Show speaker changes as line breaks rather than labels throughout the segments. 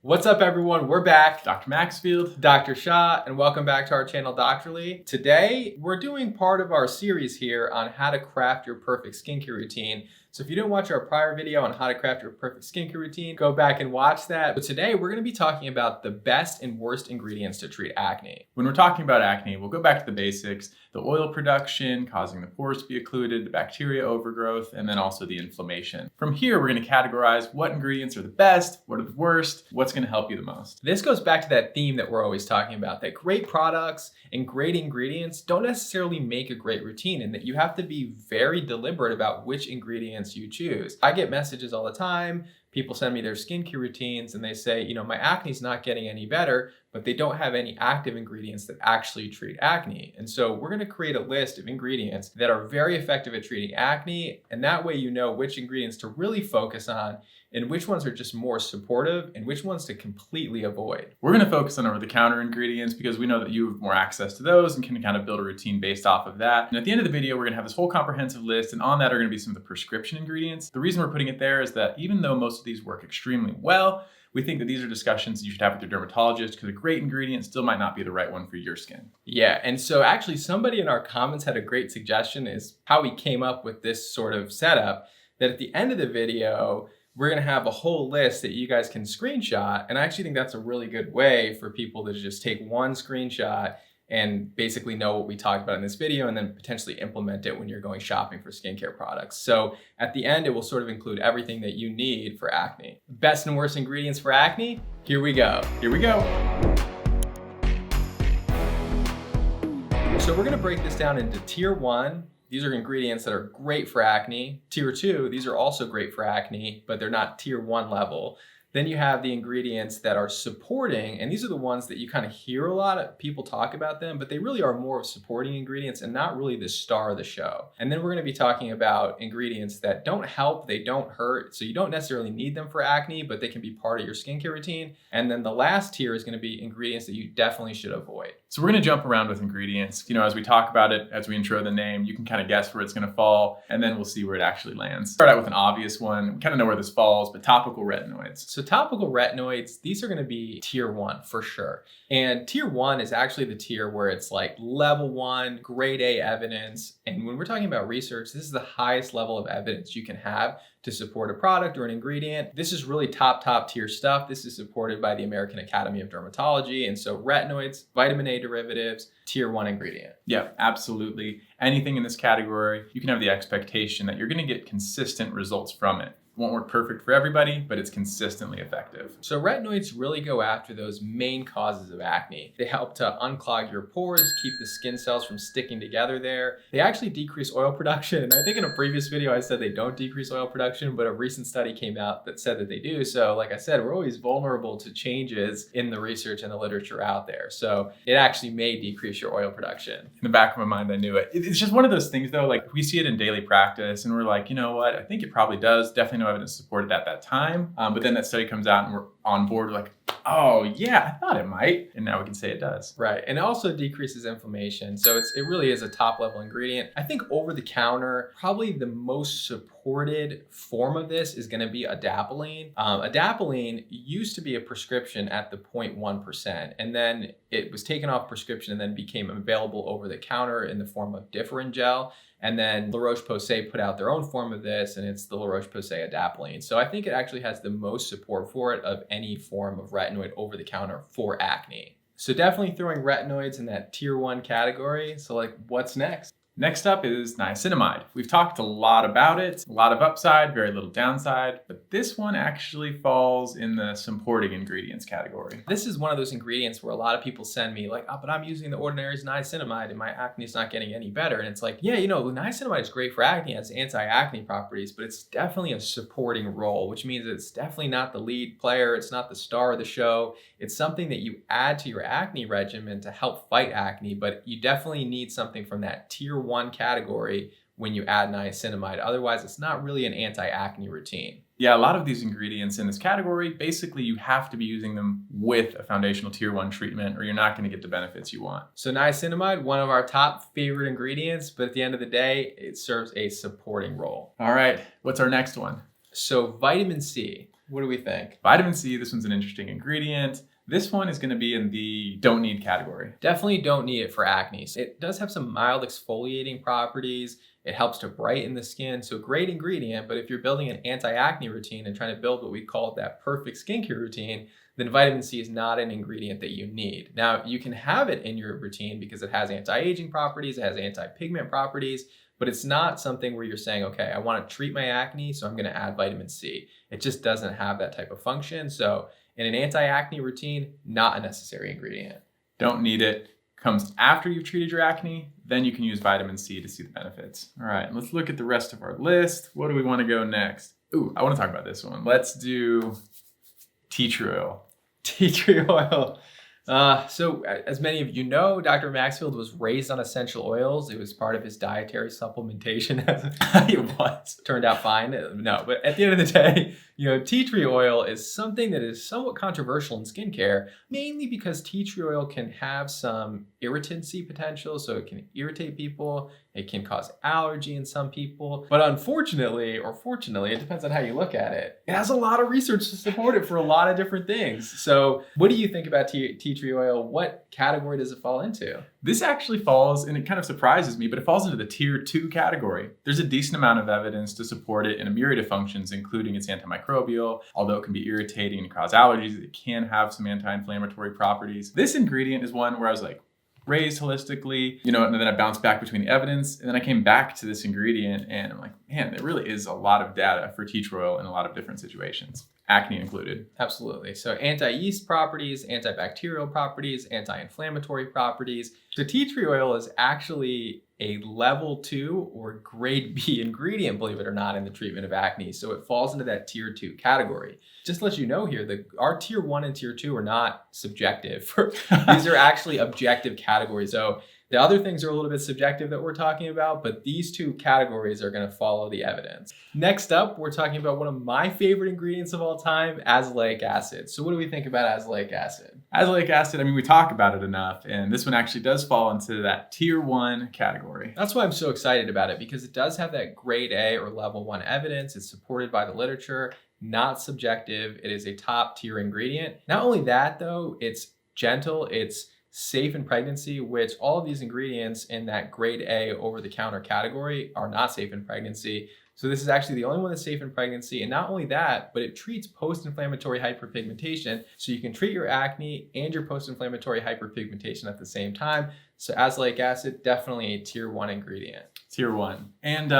What's up, everyone? We're back.
Dr. Maxfield,
Dr. Shah, and welcome back to our channel, Doctorly. Today, we're doing part of our series here on how to craft your perfect skincare routine. So if you didn't watch our prior video on how to craft your perfect skincare routine, go back and watch that. But today, we're going to be talking about the best and worst ingredients to treat acne.
when we're talking about acne, we'll go back to the basics, the oil production causing the pores to be occluded, the bacteria overgrowth, and then also the inflammation. From here, we're going to categorize what ingredients are the best, what are the worst, what's going to help you the most.
This goes back to that theme that we're always talking about, that great products and great ingredients don't necessarily make a great routine, and that you have to be very deliberate about which ingredients you choose. I get messages all the time. People send me their skincare routines and they say, my acne is not getting any better, but they don't have any active ingredients that actually treat acne. And so we're going to create a list of ingredients that are very effective at treating acne. And that way you know which ingredients to really focus on and which ones are just more supportive and which ones to completely avoid.
We're going to focus on over-the-counter ingredients because we know that you have more access to those and can kind of build a routine based off of that. And at the end of the video, we're going to have this whole comprehensive list, and on that are going to be some of the prescription ingredients. The reason we're putting it there is that even though most of these work extremely well, we think that these are discussions that you should have with your dermatologist because a great ingredient still might not be the right one for your skin.
Yeah, and so actually somebody in our comments had a great suggestion is how we came up with this sort of setup, that at the end of the video, we're going to have a whole list that you guys can screenshot. And I actually think that's a really good way for people to just take one screenshot and basically know what we talked about in this video and then potentially implement it when you're going shopping for skincare products. So at the end, it will sort of include everything that you need for acne. Best and worst ingredients for acne? Here we go.
Here we go.
So we're going to break this down into tier 1. These are ingredients that are great for acne. Tier 2, these are also great for acne, but they're not tier 1 level. Then you have the ingredients that are supporting, and these are the ones that you kind of hear a lot of people talk about them, but they really are more of supporting ingredients and not really the star of the show. And then we're going to be talking about ingredients that don't help, they don't hurt, so you don't necessarily need them for acne, but they can be part of your skincare routine. And then the last tier is going to be ingredients that you definitely should avoid.
So we're going to jump around with ingredients. As we talk about it, as we intro the name, you can kind of guess where it's going to fall, and then we'll see where it actually lands. Start out with an obvious one. We kind of know where this falls, but topical retinoids.
So topical retinoids, these are going to be tier 1 for sure. And tier 1 is actually the tier where it's like level 1, grade A evidence. And when we're talking about research, this is the highest level of evidence you can have to support a product or an ingredient. This is really top tier stuff. This is supported by the American Academy of Dermatology. And so retinoids, vitamin A derivatives, tier 1 ingredient.
Yeah, absolutely. Anything in this category, you can have the expectation that you're going to get consistent results from it. It won't work perfect for everybody, but it's consistently effective.
So retinoids really go after those main causes of acne. They help to unclog your pores, keep the skin cells from sticking together there. They actually decrease oil production. And I think in a previous video, I said they don't decrease oil production, but a recent study came out that said that they do. So like I said, we're always vulnerable to changes in the research and the literature out there. So it actually may decrease your oil production.
In the back of my mind, I knew it. It's just one of those things though, like we see it in daily practice and we're like, you know what? I think it probably does. Definitely no evidence supported at that time. But then that study comes out and we're on board. We're like, oh yeah, I thought it might. And now we can say it does.
Right. And it also decreases inflammation. So it really is a top level ingredient. I think over the counter, probably the most supported form of this is going to be adapalene. Adapalene used to be a prescription at the 0.1%. And then it was taken off prescription and then became available over the counter in the form of Differin gel. And then La Roche-Posay put out their own form of this, and it's the La Roche-Posay adapalene. So I think it actually has the most support for it of any form of retinoid over the counter for acne. So definitely throwing retinoids in that tier 1 category. So like, what's next?
Next up is niacinamide. We've talked a lot about it, a lot of upside, very little downside, but this one actually falls in the supporting ingredients category.
This is one of those ingredients where a lot of people send me like, oh, but I'm using the Ordinary's niacinamide and my acne is not getting any better. And it's like, yeah, niacinamide is great for acne, it has anti-acne properties, but it's definitely a supporting role, which means it's definitely not the lead player. It's not the star of the show. It's something that you add to your acne regimen to help fight acne, but you definitely need something from that tier 1 category when you add niacinamide. Otherwise, it's not really an anti-acne routine.
Yeah, a lot of these ingredients in this category, basically you have to be using them with a foundational tier 1 treatment or you're not going to get the benefits you want.
So niacinamide, one of our top favorite ingredients, but at the end of the day, it serves a supporting role.
All right, what's our next one?
So vitamin C. What do we think?
Vitamin C, this one's an interesting ingredient. This one is going to be in the don't need category.
Definitely don't need it for acne. It does have some mild exfoliating properties. It helps to brighten the skin. So great ingredient, but if you're building an anti-acne routine and trying to build what we call that perfect skincare routine, then vitamin C is not an ingredient that you need. Now, you can have it in your routine because it has anti-aging properties, it has anti-pigment properties, but it's not something where you're saying, okay, I want to treat my acne, so I'm going to add vitamin C. It just doesn't have that type of function. So in an anti-acne routine, not a necessary ingredient.
Don't need it. Comes after you've treated your acne, then you can use vitamin C to see the benefits. All right, let's look at the rest of our list. What do we want to go next? Ooh, I want to talk about this one. Let's do tea tree oil.
Tea tree oil. So as many of you know, Dr. Maxfield was raised on essential oils. It was part of his dietary supplementation.
It was.
Turned out fine. No, but at the end of the day, tea tree oil is something that is somewhat controversial in skincare, mainly because tea tree oil can have some irritancy potential. So it can irritate people. It can cause allergy in some people. But unfortunately, or fortunately, it depends on how you look at it, it has a lot of research to support it for a lot of different things. So what do you think about tea tree oil? What category does it fall into?
This actually falls, and it kind of surprises me, but it falls into the tier 2 category. There's a decent amount of evidence to support it in a myriad of functions, including its antimicrobial. Although it can be irritating and cause allergies, it can have some anti-inflammatory properties. This ingredient is one where I was like, raised holistically, and then I bounced back between the evidence, and then I came back to this ingredient, and I'm like, man, there really is a lot of data for tea tree oil in a lot of different situations, acne included.
Absolutely. So anti-yeast properties, antibacterial properties, anti-inflammatory properties. So tea tree oil is actually a level 2 or grade B ingredient, believe it or not, in the treatment of acne. So it falls into that tier 2 category. Just to let you know here, our tier 1 and tier 2 are not subjective. These are actually objective categories. So the other things are a little bit subjective that we're talking about, but these two categories are going to follow the evidence. Next up, we're talking about one of my favorite ingredients of all time, azelaic acid. So what do we think about azelaic acid?
Azelaic acid, we talk about it enough, and this one actually does fall into that tier 1 category.
That's why I'm so excited about it, because it does have that grade A or level 1 evidence. It's supported by the literature, not subjective. It is a top tier ingredient. Not only that though, it's gentle, it's safe in pregnancy, which all of these ingredients in that grade A over-the-counter category are not safe in pregnancy. So this is actually the only one that's safe in pregnancy. And not only that, but it treats post-inflammatory hyperpigmentation. So you can treat your acne and your post-inflammatory hyperpigmentation at the same time. So azelaic acid, definitely a tier 1 ingredient.
Tier 1. And,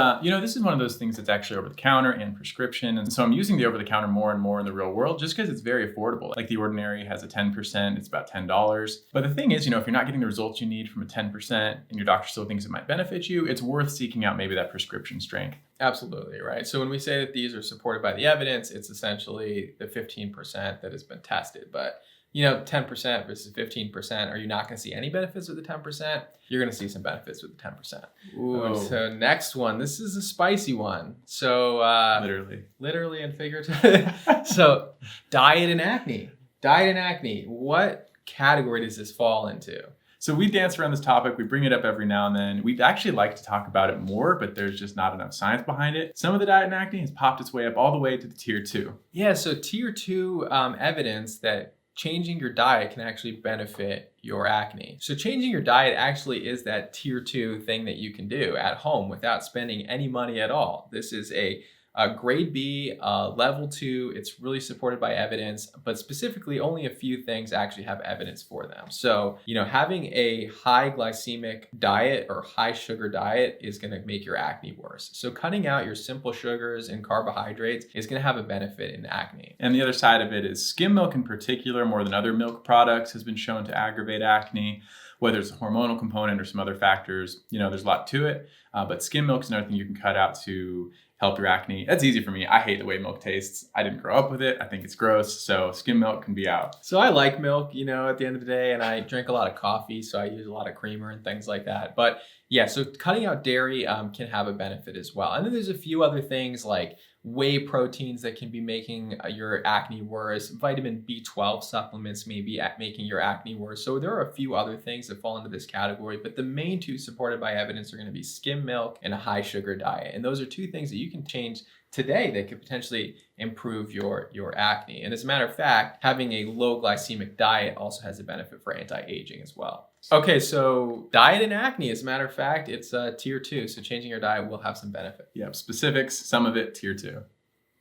this is one of those things that's actually over the counter and prescription. And so I'm using the over the counter more and more in the real world just because it's very affordable. Like The Ordinary has a 10%, it's about $10. But the thing is, if you're not getting the results you need from a 10% and your doctor still thinks it might benefit you, it's worth seeking out maybe that prescription strength.
Absolutely, right? So when we say that these are supported by the evidence, it's essentially the 15% that has been tested. But 10% versus 15%, are you not going to see any benefits with the 10%? You're going to see some benefits with the 10%. Ooh. So next one, this is a spicy one. So literally and figuratively. So diet and acne. What category does this fall into?
So we dance around this topic. We bring it up every now and then. We'd actually like to talk about it more, but there's just not enough science behind it. Some of the diet and acne has popped its way up all the way to the tier 2.
Yeah, so tier 2 evidence that changing your diet can actually benefit your acne. So changing your diet actually is that tier 2 thing that you can do at home without spending any money at all. This is a grade B, level 2. It's really supported by evidence, but specifically only a few things actually have evidence for them. So, having a high glycemic diet or high sugar diet is going to make your acne worse. So cutting out your simple sugars and carbohydrates is going to have a benefit in acne.
And the other side of it is skim milk in particular, more than other milk products, has been shown to aggravate acne. Whether it's a hormonal component or some other factors, there's a lot to it. But skim milk is another thing you can cut out to help your acne. That's easy for me. I hate the way milk tastes. I didn't grow up with it. I think it's gross. So skim milk can be out.
So I like milk, at the end of the day, and I drink a lot of coffee. So I use a lot of creamer and things like that. But yeah, so cutting out dairy can have a benefit as well. And then there's a few other things like whey proteins that can be making your acne worse. Vitamin B12 supplements may be making your acne worse. So there are a few other things that fall into this category, but the main two supported by evidence are going to be skim milk and a high sugar diet. And those are two things that you can change today that could potentially improve your acne. And as a matter of fact, having a low glycemic diet also has a benefit for anti-aging as well. Okay, so diet and acne, as a matter of fact, it's tier 2. So changing your diet will have some benefit.
Yep, specifics, some of it tier 2.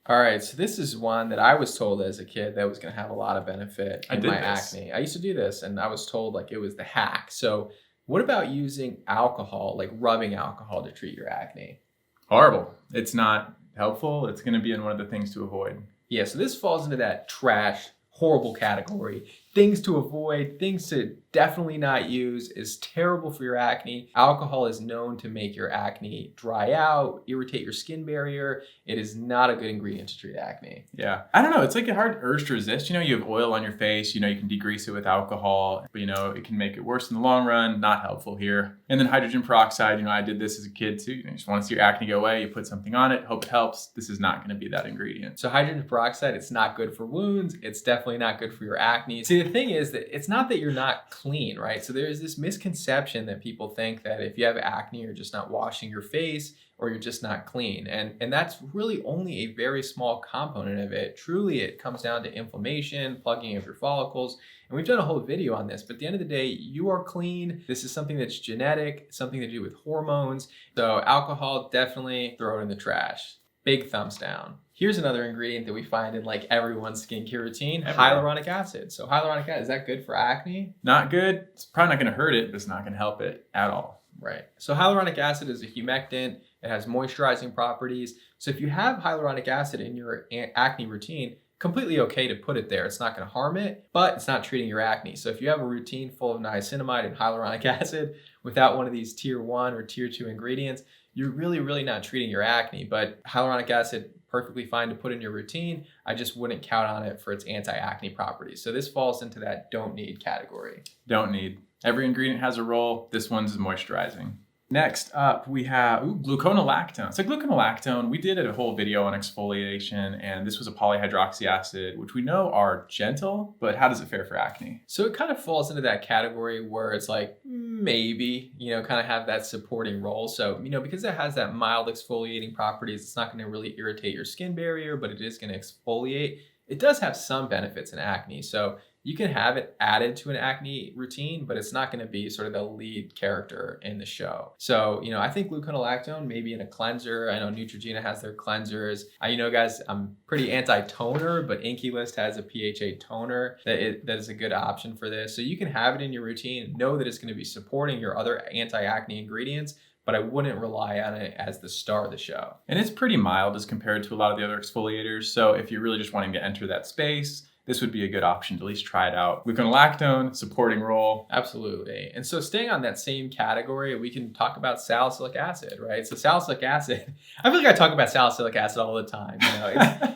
All right, so this is one that I was told as a kid that was going to have a lot of benefit in my acne. I used to do this, and I was told like it was the hack. So what about using alcohol, like rubbing alcohol to treat your acne?
Horrible. It's not helpful. It's going to be in one of the things to avoid.
Yeah, so this falls into that trash, horrible category. Things to avoid, things to definitely not use, is terrible for your acne. Alcohol is known to make your acne dry out, irritate your skin barrier. It is not a good ingredient to treat acne.
Yeah. I don't know. It's like a hard urge to resist. You have oil on your face, you can degrease it with alcohol, but it can make it worse in the long run. Not helpful here. And then hydrogen peroxide, I did this as a kid too. You just want to see your acne go away. You put something on it, hope it helps. This is not going to be that ingredient.
So hydrogen peroxide, it's not good for wounds. It's definitely not good for your acne. See, the thing is that it's not that you're not clean, right? So there's this misconception that people think that if you have acne, you're just not washing your face or you're just not clean. And that's really only a very small component of it. Truly, it comes down to inflammation, plugging of your follicles. And we've done a whole video on this, but at the end of the day, you are clean. This is something that's genetic, something to do with hormones. So alcohol, definitely throw it in the trash. Big thumbs down. Here's another ingredient that we find in like everyone's skincare routine, hyaluronic acid. So hyaluronic acid, is that good for acne?
Not good. It's probably not going to hurt it, but it's not going to help it at all.
Right. So hyaluronic acid is a humectant. It has moisturizing properties. So if you have hyaluronic acid in your acne routine, completely okay to put it there. It's not going to harm it, but it's not treating your acne. So if you have a routine full of niacinamide and hyaluronic acid without one of these tier 1 or tier 2 ingredients, you're really not treating your acne. But hyaluronic acid, perfectly fine to put in your routine. I just wouldn't count on it for its anti-acne properties. So this falls into that don't need category.
Don't need. Every ingredient has a role. This one's moisturizing. Next up, we have gluconolactone. So gluconolactone, we did a whole video on exfoliation, and this was a polyhydroxy acid, which we know are gentle, but how does it fare for acne?
So it kind of falls into that category where it's like, maybe, kind of have that supporting role. So, because it has that mild exfoliating properties, it's not going to really irritate your skin barrier, but it is going to exfoliate. It does have some benefits in acne. So you can have it added to an acne routine, but it's not going to be sort of the lead character in the show. So, I think gluconolactone maybe in a cleanser. I know Neutrogena has their cleansers. Guys, I'm pretty anti-toner, but Inkey List has a PHA toner that is a good option for this. So you can have it in your routine, know that it's going to be supporting your other anti-acne ingredients, but I wouldn't rely on it as the star of the show.
And it's pretty mild as compared to a lot of the other exfoliators. So if you're really just wanting to enter that space, this would be a good option to at least try it out. Gluconolactone, supporting role.
Absolutely. And so staying on that same category, we can talk about salicylic acid, right? So salicylic acid, I feel like I talk about salicylic acid all the time.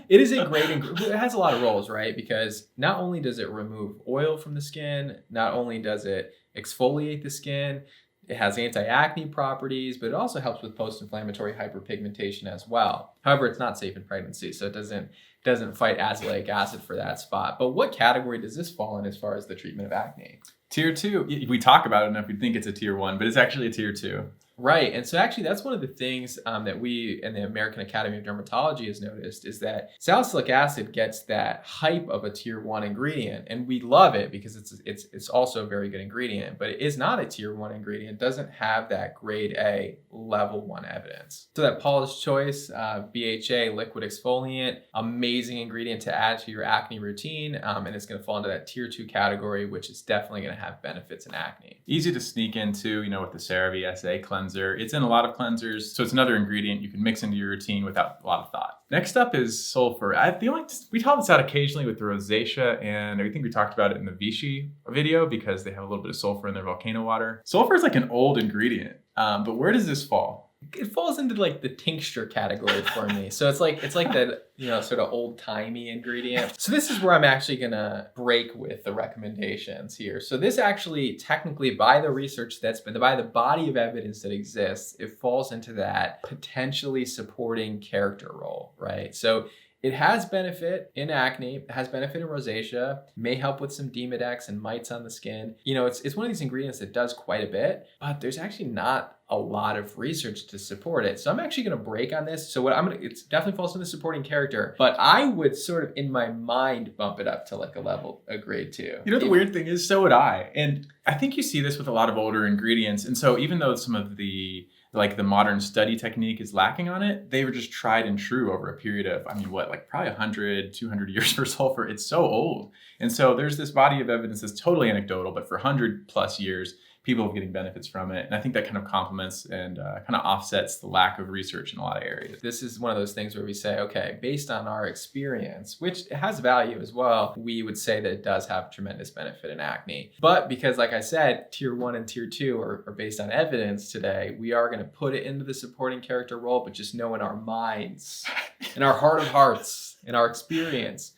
It is a great ingredient. It has a lot of roles, right? Because not only does it remove oil from the skin, not only does it exfoliate the skin, it has anti-acne properties, but it also helps with post-inflammatory hyperpigmentation as well. However, it's not safe in pregnancy, so it doesn't fight azelaic acid for that spot. But what category does this fall in as far as the treatment of acne?
Tier 2. We talk about it enough, you'd think it's a tier 1, but it's actually a tier 2.
Right. And so actually that's one of the things that we and the American Academy of Dermatology has noticed is that salicylic acid gets that hype of a tier 1 ingredient. And we love it because it's also a very good ingredient, but it is not a tier 1 ingredient. It doesn't have that grade A level 1 evidence. So that Paula's Choice BHA liquid exfoliant, amazing ingredient to add to your acne routine. And it's going to fall into that tier 2 category, which is definitely going to have benefits in acne.
Easy to sneak into, with the CeraVe SA cleanser. It's in a lot of cleansers, so it's another ingredient you can mix into your routine without a lot of thought. Next up is sulfur. We talk this out occasionally with the rosacea, and I think we talked about it in the Vichy video because they have a little bit of sulfur in their volcano water. Sulfur is like an old ingredient, but where does this fall?
It falls into like the tincture category for me. So it's like that, sort of old timey ingredient. So this is where I'm actually gonna break with the recommendations here. So this actually technically by the research by the body of evidence that exists, it falls into that potentially supporting character role, right? So It has benefit in acne, it has benefit in rosacea, may help with some Demodex and mites on the skin. You know, it's one of these ingredients that does quite a bit, but there's actually not a lot of research to support it. So I'm actually going to break on this. So it's definitely falls in the supporting character, but I would sort of in my mind bump it up to like a grade 2.
You know, the weird thing is, so would I. And I think you see this with a lot of older ingredients. And so even though some of the modern study technique is lacking on it, they were just tried and true over a period of, probably 100, 200 years for sulfur. It's so old. And so there's this body of evidence that's totally anecdotal, but for 100 plus years, people are getting benefits from it. And I think that kind of complements and kind of offsets the lack of research in a lot of areas.
This is one of those things where we say, okay, based on our experience, which has value as well, we would say that it does have tremendous benefit in acne. But because, like I said, tier 1 and tier 2 are based on evidence today, we are going to put it into the supporting character role, but just know in our minds, in our heart of hearts, in our experience,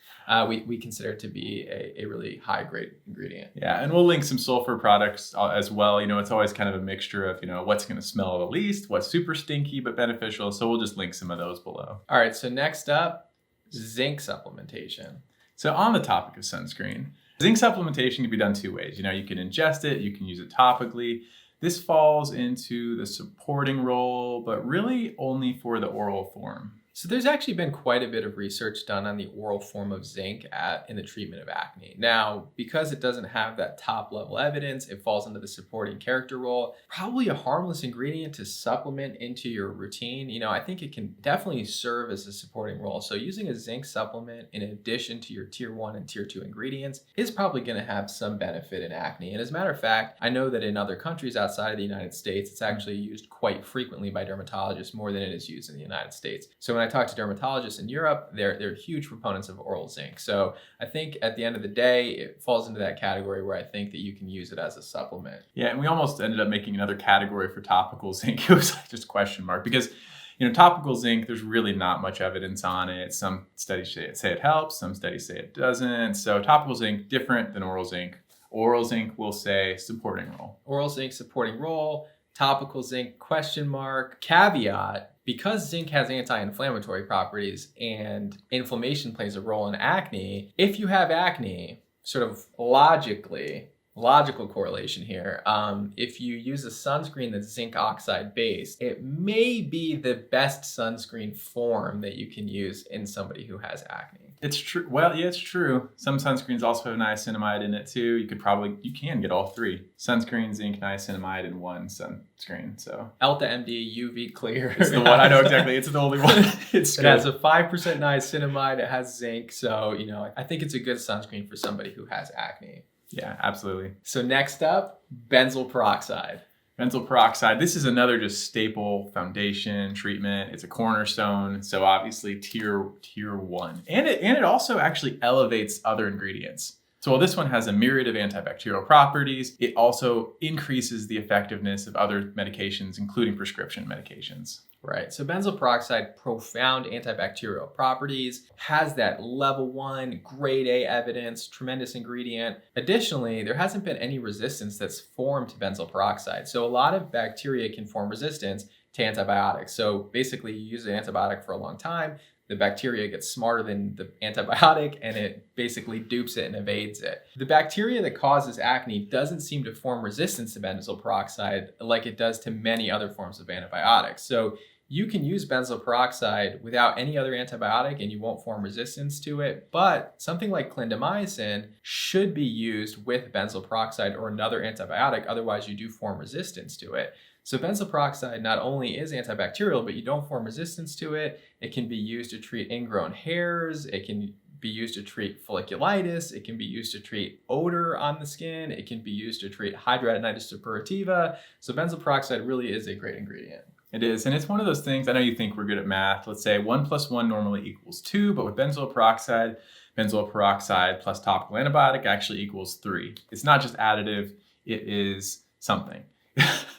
we consider it to be a really high grade ingredient.
Yeah, and we'll link some sulfur products as well. You know, it's always kind of a mixture of, you know, what's going to smell the least, what's super stinky but beneficial. So we'll just link some of those below.
All right, so next up, zinc supplementation.
So on the topic of sunscreen, zinc supplementation can be done 2 ways. You know, you can ingest it, you can use it topically. This falls into the supporting role, but really only for the oral form.
So there's actually been quite a bit of research done on the oral form of zinc in the treatment of acne. Now, because it doesn't have that top level evidence, it falls into the supporting character role. Probably a harmless ingredient to supplement into your routine. You know, I think it can definitely serve as a supporting role. So using a zinc supplement in addition to your tier 1 and tier 2 ingredients is probably going to have some benefit in acne. And as a matter of fact, I know that in other countries outside of the United States, it's actually used quite frequently by dermatologists, more than it is used in the United States. So when I talk to dermatologists in Europe, they're huge proponents of oral zinc. So I think at the end of the day, it falls into that category where I think that you can use it as a supplement.
Yeah, and we almost ended up making another category for topical zinc. It was like just question mark because, you know, topical zinc, there's really not much evidence on it. Some studies say it helps, some studies say it doesn't. So topical zinc, different than oral zinc. Oral zinc will say supporting role.
Oral zinc supporting role, topical zinc question mark. Caveat, because zinc has anti-inflammatory properties and inflammation plays a role in acne, if you have acne, sort of logical correlation here, if you use a sunscreen that's zinc oxide based, it may be the best sunscreen form that you can use in somebody who has acne.
It's true. Well, yeah, it's true. Some sunscreens also have niacinamide in it too. You can get all 3. Sunscreen, zinc, niacinamide in one sunscreen. So
Elta MD UV Clear.
It's the one. I know exactly. It's the only one. It
has a 5% niacinamide. It has zinc. So, you know, I think it's a good sunscreen for somebody who has acne.
Yeah, absolutely.
So next up, benzoyl peroxide.
Benzoyl peroxide, this is another just staple foundation treatment. It's a cornerstone. So obviously tier 1. And it also actually elevates other ingredients. So while this one has a myriad of antibacterial properties, it also increases the effectiveness of other medications, including prescription medications.
Right. So benzoyl peroxide, profound antibacterial properties, has that level 1 grade A evidence, tremendous ingredient. Additionally, there hasn't been any resistance that's formed to benzoyl peroxide. So a lot of bacteria can form resistance to antibiotics. So basically you use an antibiotic for a long time, the bacteria gets smarter than the antibiotic and it basically dupes it and evades it. The bacteria that causes acne doesn't seem to form resistance to benzoyl peroxide like it does to many other forms of antibiotics. So you can use benzoyl peroxide without any other antibiotic and you won't form resistance to it. But something like clindamycin should be used with benzoyl peroxide or another antibiotic. Otherwise, you do form resistance to it. So benzoyl peroxide not only is antibacterial, but you don't form resistance to it. It can be used to treat ingrown hairs. It can be used to treat folliculitis. It can be used to treat odor on the skin. It can be used to treat hidradenitis suppurativa. So benzoyl peroxide really is a great ingredient.
It is, and it's one of those things, I know you think we're good at math. Let's say 1 + 1 normally equals 2, but with benzoyl peroxide plus topical antibiotic actually equals 3. It's not just additive, it is something.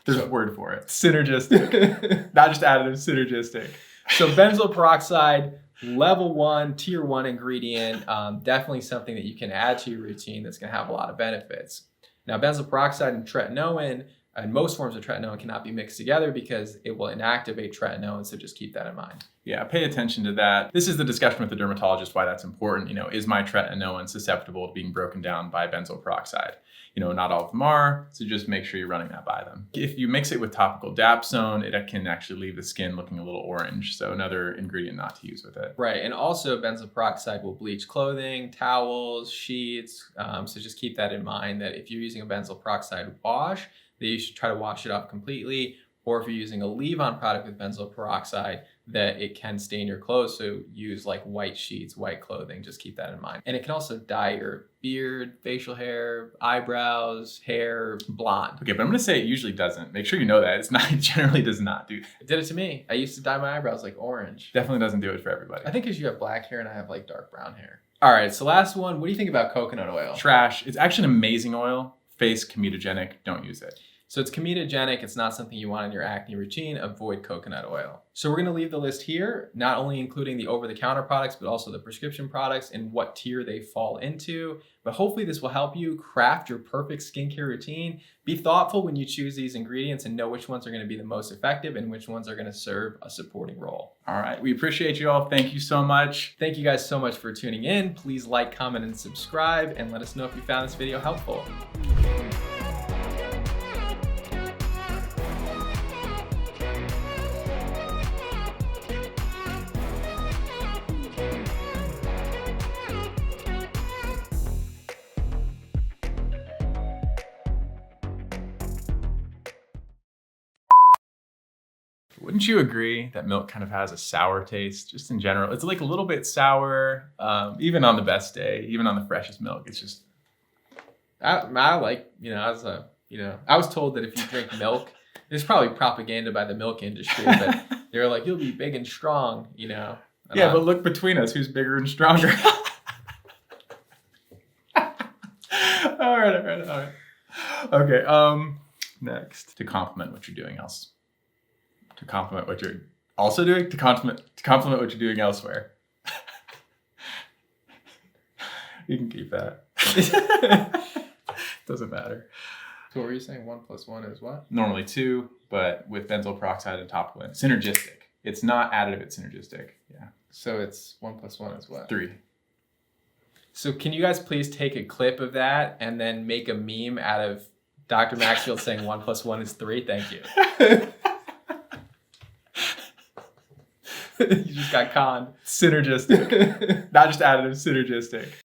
There's a word for it. Synergistic. Not just additive, synergistic.
So benzoyl peroxide, level 1, tier 1 ingredient, definitely something that you can add to your routine that's going to have a lot of benefits. Now, benzoyl peroxide and tretinoin, and most forms of tretinoin cannot be mixed together because it will inactivate tretinoin, so just keep that in mind.
Yeah, pay attention to that. This is the discussion with the dermatologist, why that's important. You know, is my tretinoin susceptible to being broken down by benzoyl peroxide? You know, not all of them are, so just make sure you're running that by them. If you mix it with topical dapsone, it can actually leave the skin looking a little orange. So another ingredient not to use with it.
Right, and also benzoyl peroxide will bleach clothing, towels, sheets. So just keep that in mind that if you're using a benzoyl peroxide wash, that you should try to wash it off completely. Or if you're using a leave-on product with benzoyl peroxide, that it can stain your clothes. So use like white sheets, white clothing, just keep that in mind. And it can also dye your beard, facial hair, eyebrows, hair blonde.
Okay, but I'm gonna say it usually doesn't. Make sure you know that. It generally does not do that.
It did it to me. I used to dye my eyebrows like orange.
Definitely doesn't do it for everybody.
I think because you have black hair and I have like dark brown hair. All right, so last one, what do you think about coconut oil?
Trash. It's actually an amazing oil. Face comedogenic, don't use it.
So it's comedogenic, it's not something you want in your acne routine, avoid coconut oil. So we're gonna leave the list here, not only including the over-the-counter products, but also the prescription products and what tier they fall into. But hopefully this will help you craft your perfect skincare routine. Be thoughtful when you choose these ingredients and know which ones are gonna be the most effective and which ones are gonna serve a supporting role.
All right, we appreciate you all. Thank you so much.
Thank you guys so much for tuning in. Please like, comment, and subscribe, and let us know if you found this video helpful.
Wouldn't you agree that milk kind of has a sour taste, just in general? It's like a little bit sour, even on the best day, even on the freshest milk. It's just.
I like, I was told that if you drink milk, there's probably propaganda by the milk industry, but they're like, you'll be big and strong,
Yeah, but look between us, who's bigger and stronger? All right. Okay, next. To complement what you're doing else. To complement what you're also doing, to complement what you're doing elsewhere. You can keep that. Doesn't matter.
So what were you saying? 1 + 1 is what?
Normally 2, but with benzoyl peroxide and topical, synergistic. It's not additive, it's synergistic. Yeah.
So it's 1 + 1 is what?
3.
So can you guys please take a clip of that and then make a meme out of Dr. Maxfield saying 1 + 1 is 3? Thank you. You just got conned.
Synergistic. Not just additive, synergistic.